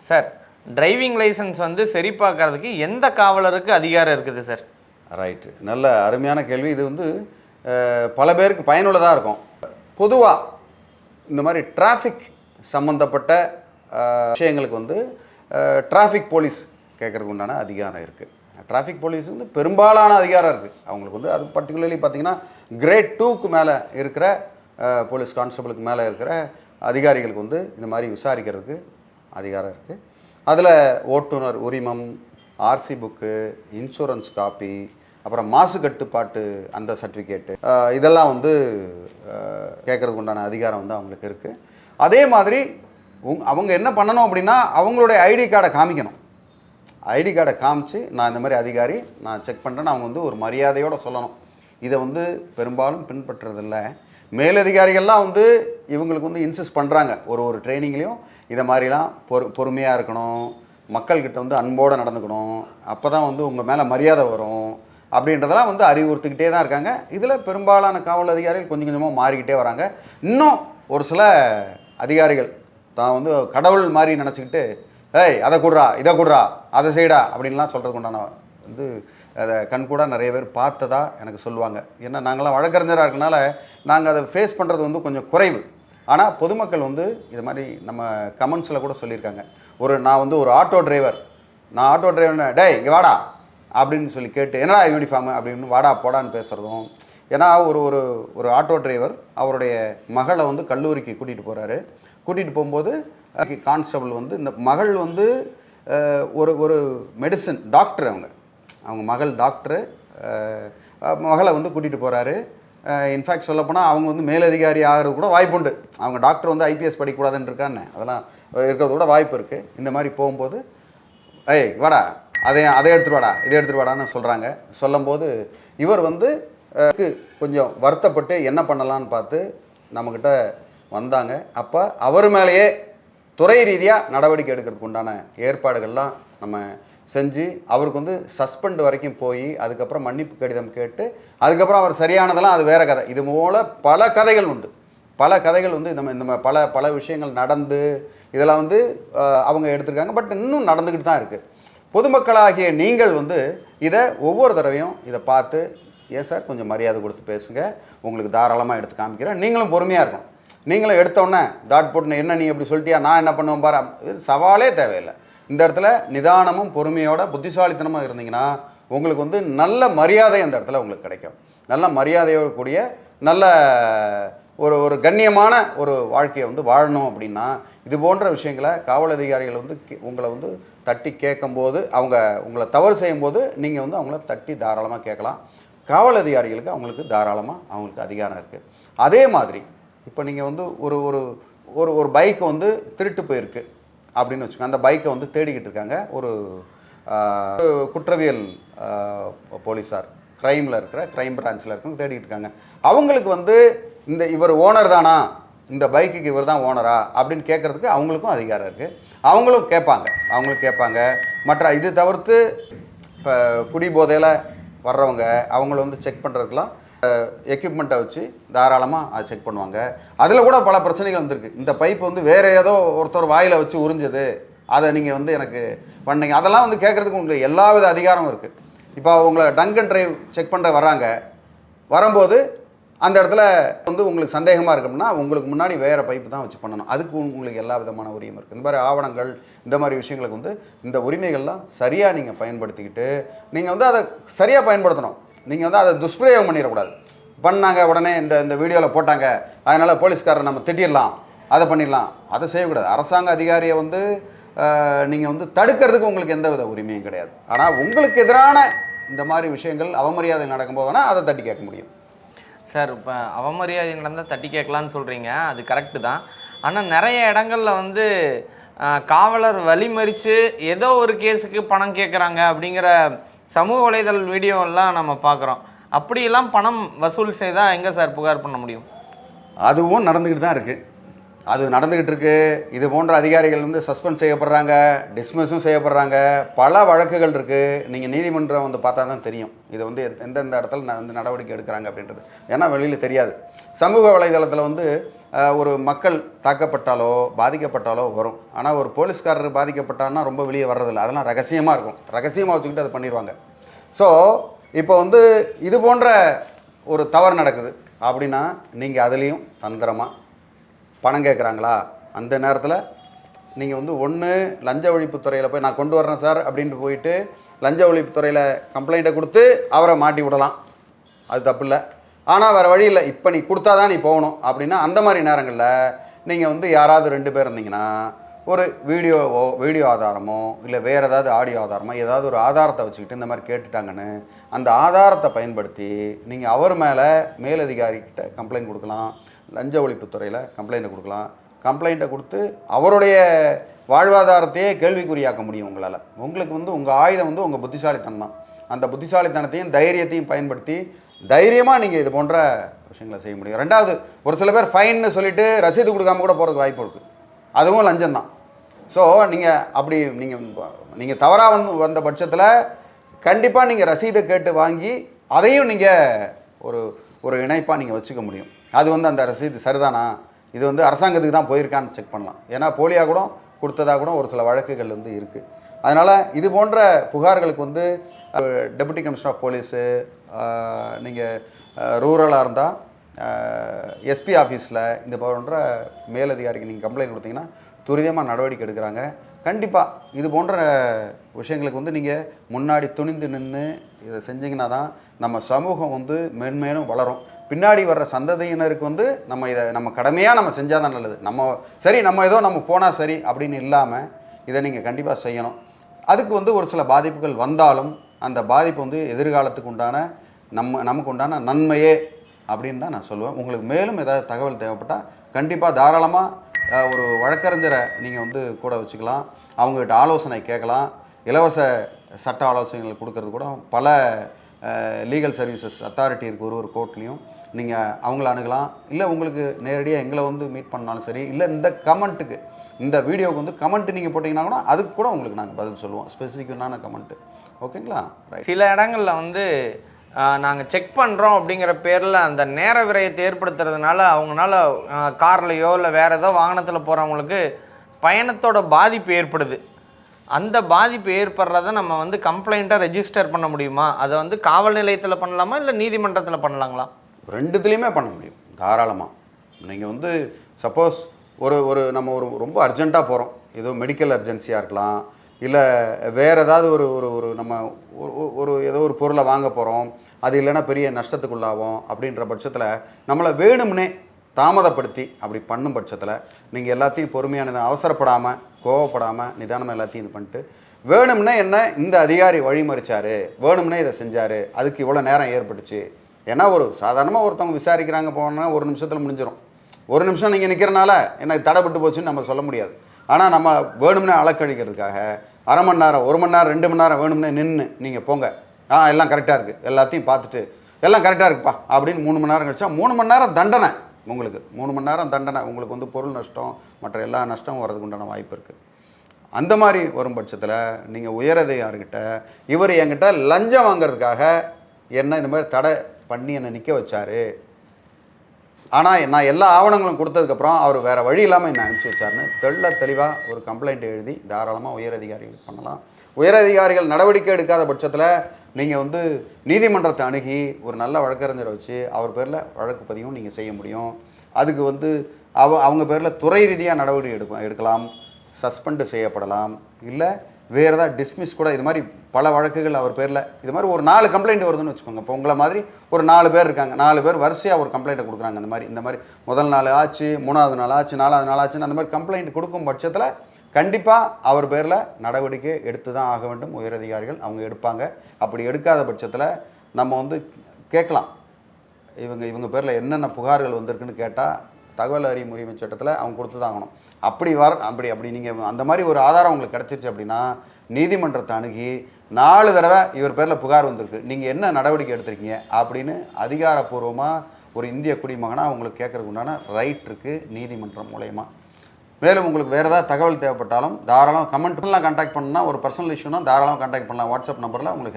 Sir, driving licence வந்து சரி பார்க்கறதுக்கு எந்த காவலருக்கு அதிகாரம் இருக்குது சார்? ரைட்டு, நல்ல அருமையான கேள்வி. இது வந்து பல பேருக்கு பயனுள்ளதாக இருக்கும். பொதுவாக இந்த மாதிரி டிராஃபிக் சம்மந்தப்பட்ட விஷயங்களுக்கு வந்து டிராஃபிக் போலீஸ் கேட்குறதுக்கு உண்டான அதிகாரம் இருக்குது. டிராஃபிக் போலீஸ் வந்து பெரும்பாலான அதிகாரம் இருக்குது அவங்களுக்கு வந்து. அது பர்டிகுலர்லி பார்த்திங்கன்னா கிரேட் 2க்கு மேலே இருக்கிற போலீஸ் கான்ஸ்டபிளுக்கு மேலே இருக்கிற அதிகாரிகளுக்கு வந்து இந்த மாதிரி விசாரிக்கிறதுக்கு அதிகாரம் இருக்குது. அதில் ஓட்டுநர் உரிமம், ஆர்சி புக்கு, இன்சூரன்ஸ் காப்பி, அப்புறம் மாசு கட்டுப்பாட்டு அந்த சர்டிஃபிகேட்டு, இதெல்லாம் வந்து கேட்குறதுக்கு உண்டான அதிகாரம் வந்து அவங்களுக்கு இருக்குது. அதே மாதிரி அவங்க என்ன பண்ணணும் அப்படின்னா அவங்களுடைய ஐடி கார்டை காமிக்கணும். ஐடி கார்டை காமிச்சு நான் இந்த மாதிரி அதிகாரி நான் செக் பண்ணுறேன்னு அவங்க வந்து ஒரு மரியாதையோடு சொல்லணும். இதை வந்து பெரும்பாலும் பின்பற்றுறதில்லை. மேலதிகாரிகள்லாம் வந்து இவங்களுக்கு வந்து இன்சிஸ்ட் பண்ணுறாங்க. ஒரு ட்ரைனிங்லேயும் இதை மாதிரிலாம் பொறுமையாக இருக்கணும், மக்கள்கிட்ட வந்து அன்போடு நடந்துக்கணும், அப்போ தான் வந்து உங்கள் மேலே மரியாதை வரும் அப்படின்றதெல்லாம் வந்து அறிவுறுத்திக்கிட்டே தான் இருக்காங்க. இதில் பெரும்பாலான காவல் அதிகாரிகள் கொஞ்சம் கொஞ்சமாக மாறிக்கிட்டே வராங்க. இன்னும் ஒரு சில அதிகாரிகள் தான் வந்து கடவுள் மாதிரி நினச்சிக்கிட்டு ஏய் அதை கொடுறா, இதை கொடுறா, அதை செய்டா அப்படின்லாம் சொல்கிறதுக்கு உண்டான வந்து அதை கண்கூட நிறைய பேர் பார்த்ததா எனக்கு சொல்லுவாங்க. ஏன்னா நாங்களாம் வழக்கறிஞராக இருக்கனால நாங்கள் அதை ஃபேஸ் பண்ணுறது வந்து கொஞ்சம் குறைவு. ஆனால் பொதுமக்கள் வந்து இது மாதிரி நம்ம கமெண்ட்ஸில் கூட சொல்லியிருக்காங்க. நான் வந்து ஒரு ஆட்டோ டிரைவர், நான் ஆட்டோ டிரைவர் டேய் இங்கே வாடா அப்படின்னு சொல்லி கேட்டு என்னடா யூனிஃபார்மு அப்படின்னு வாடா போடான்னு பேசுகிறதும். ஏன்னா ஒரு ஆட்டோ டிரைவர் அவருடைய மகளை வந்து கல்லூரிக்கு கூட்டிகிட்டு போகிறாரு. கூட்டிகிட்டு போகும்போது கான்ஸ்டபிள் வந்து இந்த மகள் வந்து ஒரு மெடிசன் டாக்டர், அவங்க மகள் டாக்டரு, மகளை வந்து கூட்டிகிட்டு போகிறாரு. இன்ஃபேக்ட் சொல்லப்போனால் அவங்க வந்து மேலதிகாரி ஆகிறது கூட வாய்ப்புண்டு. அவங்க டாக்டர் வந்து ஐபிஎஸ் படிக்கக்கூடாதுன்னு இருக்கான்னு அதெல்லாம் இருக்கிறது கூட வாய்ப்பு இருக்குது. இந்த மாதிரி போகும்போது ஏய் வாடா அதை எடுத்துகிட்டு வாடா, இதை எடுத்துகிட்டு வாடான்னு சொல்கிறாங்க. சொல்லும்போது இவர் வந்து கொஞ்சம் வருத்தப்பட்டு என்ன பண்ணலான்னு பார்த்து நம்மக்கிட்ட வந்தாங்க. அப்போ அவர் மேலேயே துறை ரீதியாக நடவடிக்கை எடுக்கிறதுக்கு உண்டான ஏற்பாடுகள்லாம் நம்ம செஞ்சு அவருக்கு வந்து சஸ்பெண்ட் வரைக்கும் போய் அதுக்கப்புறம் மன்னிப்பு கடிதம் கேட்டு அதுக்கப்புறம் அவர் சரியானதெல்லாம் அது வேறு கதை. இது போல் பல கதைகள் உண்டு. பல கதைகள் வந்து இந்த பல விஷயங்கள் நடந்து இதெல்லாம் வந்து அவங்க எடுத்திருக்காங்க. பட் இன்னும் நடந்துக்கிட்டு தான் இருக்குது. பொதுமக்களாகிய நீங்கள் வந்து இதை ஒவ்வொரு தடவையும் இதை பார்த்து ஏன் சார் கொஞ்சம் மரியாதை கொடுத்து பேசுங்க, உங்களுக்கு தாராளமாக எடுத்து காமிக்கிறேன், நீங்களும் பொறுமையாக இருக்கணும். நீங்களும் எடுத்தோடனே தாட் போட்டு என்ன நீ எப்படி சொல்லிட்டியா நான் என்ன பண்ணுவேன் பாரு, இது சவாலே தேவையில்லை. இந்த இடத்துல நிதானமும் பொறுமையோட புத்திசாலித்தனமாக இருந்தீங்கன்னா உங்களுக்கு வந்து நல்ல மரியாதை அந்த இடத்துல உங்களுக்கு கிடைக்கும். நல்ல மரியாதையோடு கூடிய நல்ல ஒரு கண்ணியமான ஒரு வாழ்க்கையை வந்து வாழணும். அப்படின்னா இது போன்ற விஷயங்களை காவல் அதிகாரிகள் வந்து உங்களை வந்து தட்டி கேட்கும்போது அவங்க உங்களை தவறு செய்யும்போது நீங்கள் வந்து அவங்கள தட்டி தாராளமாக கேட்கலாம். காவல் அதிகாரிகளுக்கு அவங்களுக்கு தாராளமாக அவங்களுக்கு அதிகாரம் இருக்குது. அதே மாதிரி இப்போ நீங்கள் வந்து ஒரு பைக்கை வந்து திருட்டு போயிருக்கு அப்படின்னு வச்சுக்கோங்க. அந்த பைக்கை வந்து தேடிக்கிட்டு இருக்காங்க ஒரு குற்றவியல் போலீஸார், க்ரைமில் இருக்கிற க்ரைம் பிரான்ச்சில் இருக்கவங்க தேடிக்கிட்டு இருக்காங்க. அவங்களுக்கு வந்து இவர் ஓனர் தானா, இந்த பைக்குக்கு இவர் தான் ஓனரா அப்படின்னு கேட்குறதுக்கு அவங்களுக்கும் அதிகாரம் இருக்குது. அவங்களும் கேட்பாங்க. மற்ற இது தவிர்த்து இப்போ குடிபோதையில் வர்றவங்க அவங்கள வந்து செக் பண்ணுறதுக்கெலாம் எக்யூப்மெண்ட்டை வச்சு தாராளமாக அதை செக் பண்ணுவாங்க. அதில் கூட பல பிரச்சனைகள் வந்திருக்கு. இந்த பைப் வந்து வேறு ஏதோ ஒருத்தர் வாயில் வச்சு உறிஞ்சது, அதை நீங்கள் வந்து எனக்கு பண்ணீங்க, அதெல்லாம் வந்து கேட்குறதுக்கு உங்களுக்கு எல்லா வித அதிகாரமும் இருக்குது. இப்போ அவங்கள டங்க் அண்ட் ட்ரைவ் செக் பண்ணுற வரும்போது அந்த இடத்துல வந்து உங்களுக்கு சந்தேகமாக இருக்கும்னா உங்களுக்கு முன்னாடி வேறு பைப்பு தான் வச்சு பண்ணணும். அதுக்கு உங்களுக்கு எல்லா விதமான உரிமையும் இருக்குது. இந்த மாதிரி ஆவணங்கள் இந்த மாதிரி விஷயங்களுக்கு வந்து இந்த உரிமைகள்லாம் சரியாக நீங்கள் பயன்படுத்திக்கிட்டு நீங்கள் வந்து அதை சரியாக பயன்படுத்தணும். நீங்கள் வந்து அதை துஷ்பிரயோகம் பண்ணிடக்கூடாது. பண்ணாங்க உடனே இந்த வீடியோவில் போட்டாங்க அதனால் போலீஸ்காரரை நம்ம திட்டிடலாம், அதை பண்ணிடலாம், அதை செய்யக்கூடாது. அரசாங்க அதிகாரியை வந்து நீங்கள் வந்து தடுக்கிறதுக்கு உங்களுக்கு எந்த வித உரிமையும் கிடையாது. ஆனால் உங்களுக்கு எதிரான இந்த மாதிரி விஷயங்கள் அவமரியாதை நடக்கும்போது வேணால் அதை தட்டி கேட்க முடியும். சார், இப்போ அவமரியாதை நடந்தால் தட்டி கேட்கலான்னு சொல்கிறீங்க, அது கரெக்டு தான். ஆனால் நிறைய இடங்களில் வந்து காவலர் வழிமறித்து ஏதோ ஒரு கேஸுக்கு பணம் கேட்குறாங்க அப்படிங்கிற சமூக வலைதள வீடியோலாம் நம்ம பார்க்குறோம். அப்படியெல்லாம் பணம் வசூல் செய்தால் எங்கே சார் புகார் பண்ண முடியும்? அதுவும் நடந்துக்கிட்டு தான் இருக்குது. அது நடந்துக்கிட்டு இருக்கு. இது போன்ற அதிகாரிகள் வந்து சஸ்பெண்ட் செய்யப்படுறாங்க, டிஸ்மிஸும் செய்யப்படுறாங்க. பல வழக்குகள் இருக்குது. நீங்கள் நீதிமன்றம் வந்து பார்த்தா தான் தெரியும் இது வந்து எந்தெந்த இடத்துல வந்து நடவடிக்கை எடுக்கிறாங்க அப்படின்றது. ஏன்னா வெளியில் தெரியாது. சமூக வலைதளத்தில் வந்து ஒரு மக்கள் தாக்கப்பட்டாலோ பாதிக்கப்பட்டாலோ வரும். ஆனால் ஒரு போலீஸ்காரர் பாதிக்கப்பட்டான்னா ரொம்ப வெளியே வர்றதில்லை. அதெல்லாம் ரகசியமாக இருக்கும். ரகசியமாக வச்சுக்கிட்டு அதை பண்ணிடுவாங்க. ஸோ இப்போ வந்து இது போன்ற ஒரு தவறு நடக்குது அப்படின்னா நீங்கள் அதுலேயும் தந்திரமாக பணம் கேட்குறாங்களா அந்த நேரத்தில் நீங்கள் வந்து ஒன்று லஞ்ச ஒழிப்புத்துறையில் போய் நான் கொண்டு வரேன் சார் அப்படின்ட்டு போயிட்டு லஞ்ச ஒழிப்புத்துறையில் கம்ப்ளைண்ட்டை கொடுத்து அவரை மாட்டி விடலாம். அது தப்பு இல்லை. ஆனால் வேறு வழி இல்லை, இப்போ நீ கொடுத்தா தான் நீ போகணும் அப்படின்னா அந்த மாதிரி நேரங்களில் நீங்கள் வந்து யாராவது 2 பேர் இருந்தீங்கன்னா ஒரு வீடியோ ஆதாரமோ இல்லை வேறு ஏதாவது ஆடியோ ஆதாரமோ ஏதாவது ஒரு ஆதாரத்தை வச்சுக்கிட்டு இந்த மாதிரி கேட்டுட்டாங்கன்னு அந்த ஆதாரத்தை பயன்படுத்தி நீங்கள் அவர் மேலே மேலதிகாரிகிட்ட கம்ப்ளைண்ட் கொடுக்கலாம். லஞ்ச ஒழிப்புத்துறையில் கம்ப்ளைண்ட்டை கொடுக்கலாம். கம்ப்ளைண்ட்டை கொடுத்து அவருடைய வாழ்வாதாரத்தையே கேள்விக்குறியாக்க முடியும் உங்களால். உங்களுக்கு வந்து உங்கள் ஆயுதம் வந்து உங்கள் புத்திசாலித்தனம் தான். அந்த புத்திசாலித்தனத்தையும் தைரியத்தையும் பயன்படுத்தி தைரியமாக நீங்கள் இது போன்ற விஷயங்களை செய்ய முடியும். ரெண்டாவது, ஒரு சில பேர் ஃபைன்னு சொல்லிவிட்டு ரசீது கொடுக்காம கூட போகிறதுக்கு வாய்ப்பு இருக்குது. அதுவும் லஞ்சம் தான். ஸோ நீங்கள் தவறாக வந்த பட்சத்தில் கண்டிப்பாக நீங்கள் ரசீதை கேட்டு வாங்கி அதையும் நீங்கள் ஒரு இணைப்பாக நீங்கள் வச்சுக்க முடியும். அது வந்து அந்த ரசீது சரிதானா, இது வந்து அரசாங்கத்துக்கு தான் போயிருக்கான்னு செக் பண்ணலாம். ஏன்னா போலியாக கூட கொடுத்ததாக கூட ஒரு சில வழக்குகள் வந்து இருக்குது. அதனால் இது போன்ற புகார்களுக்கு வந்து டெபுட்டி கமிஷனர் ஆஃப் போலீஸு, நீங்கள் ரூரலாக இருந்தால் எஸ்பி ஆஃபீஸில் இந்த போன்ற மேலதிகாரிக்கு நீங்கள் கம்ப்ளைண்ட் கொடுத்தீங்கன்னா துரிதமாக நடவடிக்கை எடுக்கிறாங்க. கண்டிப்பாக இது போன்ற விஷயங்களுக்கு வந்து நீங்கள் முன்னாடி துணிந்து நின்று இதை செஞ்சிங்கன்னா தான் நம்ம சமூகம் வந்து மென்மேலும் வளரும். பின்னாடி வர்ற சந்ததியினருக்கு வந்து நம்ம கடமையாக நம்ம செஞ்சால் தான் நல்லது. நம்ம ஏதோ நம்ம போனால் சரி அப்படின்னு இல்லாமல் இதை நீங்கள் கண்டிப்பாக செய்யணும். அதுக்கு வந்து ஒரு சில பாதிப்புகள் வந்தாலும் அந்த பாதிப்பு வந்து எதிர்காலத்துக்கு உண்டான நமக்கு உண்டான நன்மையே அப்படின்னு தான் நான் சொல்லுவேன். உங்களுக்கு மேலும் ஏதாவது தகவல் தேவைப்பட்டால் கண்டிப்பாக தாராளமாக ஒரு வழக்கறிஞரை நீங்கள் வந்து கூட வச்சுக்கலாம். அவங்ககிட்ட ஆலோசனை கேட்கலாம். இலவச சட்ட ஆலோசனைகள் கொடுக்கறது கூட பல லீகல் சர்வீசஸ் அத்தாரிட்டி இருக்குது ஒரு கோர்ட்லேயும். நீங்கள் அவங்கள அணுகலாம். இல்லை உங்களுக்கு நேரடியாக எங்களை வந்து மீட் பண்ணாலும் சரி, இல்லை இந்த கமெண்ட்டுக்கு இந்த வீடியோவுக்கு வந்து கமெண்ட் நீங்கள் போட்டிங்கன்னா கூட அதுக்கு கூட உங்களுக்கு நாங்கள் பதில் சொல்லுவோம். ஸ்பெசிஃபிக்கான கமெண்ட்டு. ஓகேங்களா? ரைட். சில இடங்களில் வந்து நாங்கள் செக் பண்ணுறோம் அப்படிங்கிற பேரில் அந்த நேர விரயத்தை ஏற்படுத்துறதுனால அவங்களால கார்லையோ இல்லை வேறு ஏதோ வாகனத்தில் போகிறவங்களுக்கு பயணத்தோட பாதிப்பு ஏற்படுது. அந்த பாதிப்பு ஏற்படுறத நம்ம வந்து கம்ப்ளைண்ட்டாக ரெஜிஸ்டர் பண்ண முடியுமா? அதை வந்து காவல் நிலையத்தில் பண்ணலாமா இல்லை நீதிமன்றத்தில் பண்ணலாங்களா? ரெண்டுத்துலேயுமே பண்ண முடியும் தாராளமாக. நீங்கள் வந்து சப்போஸ் நம்ம ரொம்ப அர்ஜெண்ட்டாக போகிறோம், ஏதோ மெடிக்கல் அர்ஜென்சியாக இருக்கலாம், இல்லை வேறு ஏதாவது நம்ம ஏதோ ஒரு பொருளை வாங்க போகிறோம், அது இல்லைன்னா பெரிய நஷ்டத்துக்குள்ளாகும் அப்படின்ற பட்சத்தில் நம்மளை வேணும்னே தாமதப்படுத்தி அப்படி பண்ணும் பட்சத்தில் நீங்கள் எல்லாத்தையும் பொறுமையானதை அவசரப்படாமல் கோவப்படாமல் நிதானமாக எல்லாத்தையும் இது பண்ணிட்டு வேணும்னே என்ன இந்த அதிகாரி வழிமறிச்சார், வேணும்னே இதை செஞ்சார், அதுக்கு இவ்வளோ நேரம் ஏற்பட்டுச்சு. ஏன்னா ஒரு சாதாரணமாக ஒருத்தவங்க விசாரிக்கிறாங்க போனால் 1 நிமிஷத்தில் முடிஞ்சிடும். 1 நிமிஷம் நீங்கள் நிற்கிறனால எனக்கு தடைப்பட்டு போச்சுன்னு நம்ம சொல்ல முடியாது. ஆனால் நம்ம வேணும்னே அலக்கழிக்கிறதுக்காக அரை மணி நேரம் 1 மணி நேரம் 2 மணி நேரம் வேணும்னே நின்று நீங்கள் போங்க, எல்லாம் கரெக்டாக இருக்குது, எல்லாத்தையும் பார்த்துட்டு எல்லாம் கரெக்டாக இருக்குப்பா அப்படின்னு 3 மணி நேரம் கழிச்சா 3 மணி நேரம் தண்டனை உங்களுக்கு. 3 மணி நேரம் தண்டனை உங்களுக்கு வந்து பொருள் நஷ்டம் மற்ற எல்லா நஷ்டமும் வர்றதுக்கு உண்டான வாய்ப்பு இருக்குது. அந்த மாதிரி வரும் பட்சத்தில் நீங்கள் உயரதிகாரிகிட்ட இவர் என்கிட்ட லஞ்சம் வாங்கிறதுக்காக என்ன இந்த மாதிரி தடை பண்ணி என்னை நிற்க வச்சார், ஆனால் நான் எல்லா ஆவணங்களும் கொடுத்ததுக்கப்புறம் அவர் வேறு வழி இல்லாமல் என்னை அனுப்பிச்சி வச்சாருன்னு தெளிவாக ஒரு கம்ப்ளைண்ட் எழுதி தாராளமாக உயரதிகாரிகள் பண்ணலாம். உயரதிகாரிகள் நடவடிக்கை எடுக்காத பட்சத்தில் நீங்கள் வந்து நீதிமன்றத்தை அணுகி ஒரு நல்ல வழக்கறிஞரை வச்சு அவர் பேரில் வழக்கு பதிவும் நீங்கள் செய்ய முடியும். அதுக்கு வந்து அவங்க பேரில் துறை ரீதியாக நடவடிக்கை எடுக்கலாம், சஸ்பெண்டு செய்யப்படலாம், இல்லை வேறு ஏதாவது டிஸ்மிஸ் கூட. இது மாதிரி பல வழக்குகள் அவர் பேரில் இது மாதிரி ஒரு 4 கம்ப்ளைண்ட் வருதுன்னு வச்சுக்கோங்க. இப்போ உங்களை மாதிரி ஒரு 4 பேர் இருக்காங்க, 4 பேர் வரிசையாக ஒரு கம்ப்ளைண்ட்டை கொடுக்குறாங்க. இந்த மாதிரி முதல் நாள் ஆச்சு, 3வது நாள் ஆச்சு, 4வது நாள் ஆச்சுன்னு அந்த மாதிரி கம்ப்ளைண்ட் கொடுக்கும் பட்சத்தில் கண்டிப்பாக அவர் பேரில் நடவடிக்கை எடுத்து தான் ஆக வேண்டும். உயரதிகாரிகள் அவங்க எடுப்பாங்க. அப்படி எடுக்காத பட்சத்தில் நம்ம வந்து கேட்கலாம், இவங்க பேரில் என்னென்ன புகார்கள் வந்திருக்குன்னு கேட்டால் தகவல் அறியும் உரிமை சட்டத்தில் அவங்க கொடுத்து தான் ஆகணும். அப்படி நீங்கள் அந்த மாதிரி ஒரு ஆதாரம் உங்களுக்கு கிடச்சிருச்சு அப்படின்னா நீதிமன்றத்தை அணுகி 4 தடவை இவர் பேரில் புகார் வந்திருக்கு, நீங்கள் என்ன நடவடிக்கை எடுத்திருக்கீங்க அப்படின்னு அதிகாரப்பூர்வமாக ஒரு இந்திய குடிமகனாக உங்களுக்கு கேட்கறதுக்கு உண்டான ரைட் இருக்குது நீதிமன்றம் மூலயமா. மேலும் உங்களுக்கு வேறு ஏதாவது தகவல் தேவைப்பட்டாலும் தாராளமாக கமெண்ட்லாம் கான்டாக்ட் பண்ணால், ஒரு பர்சனல் இஷ்யூனா தாராளமாக கான்டாக்ட் பண்ணலாம். வாட்ஸ்அப் நம்பரில் உங்களுக்கு